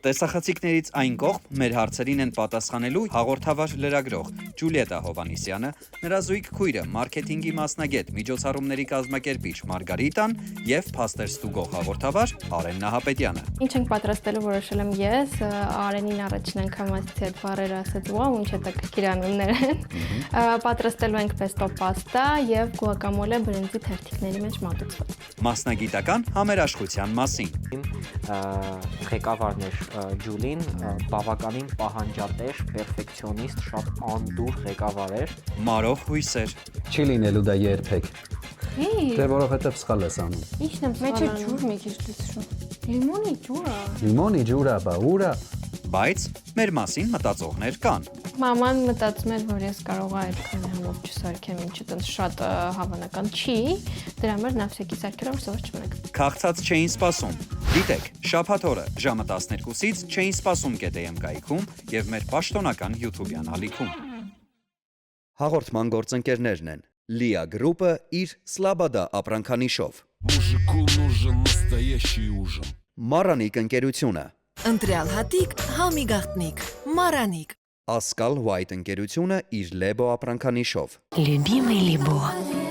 Տեսախցիկներից այն կողմ մեր հարցերին են պատասխանելու հաղորդավար լրագրող Ջուլիետա Հովանիսյանը, նրա զույգ քույրը, մարքեթինգի մասնագետ, միջոցառումների կազմակերպիչ Մարգարիտան եւ փաստեր ստուգող հաղորդավար Արեն Նահապետյանը։ Ինչ ենք պատրաստելու որոշել եմ ես, Արենին առաջին անգամ ասեցի այդ բառերը ասեց, «Վաու, ինչ հետաքրքիր անուններ են»։ Պատրաստելու ենք pesto pasta եւ guacamole բրինձի թերթիկների մեջ մատուցված։ Մասնագիտական համերաշխության մասին։ Ղեկավարն էր Ջուլին, բավականին պահանջատեր, պերֆեկցիոնիստ, շատ անդուր ղեկավար էր։ Մարող հույսեր։ Չի լինելու դա երբեք։ Դե որովհետև սխալ ես անում։ Ի՞նչն եմ Մեջը ջուր մի քիչ լցրու։ Լիմոնի ջուրը։ Լիմոնի ջուրա, բա ուրա։ Բայց մեր մասին մտածողներ կան։ Մաման մտածում էր, որ ես կարող եմ այդքան համով չսարքեմ, ինչը տենց շատ հավանական չի, դրա համար նավսեկի սարքերով սովոր չմնաք։ Քաղցած չէին սպասում։ Գիտեք, շաբաթ օրը ժամը 12-ից չէին սպասում GTM կայքում եւ մեր պաշտոնական YouTube-յան ալիքում։ Հաղորդման գործընկերներն են Լիա գրուպը իր Սլաբադա ապրանքանիշով, Мужику нужен настоящий ужин. Մարանիկ ընկերությունը, Ընտրյալ հատիկ, համի գաղտնիք, Մարանիկ։ Ասկալ White ընկերությունը իր Լեբո ապրանքանիշով, Любимый Либо։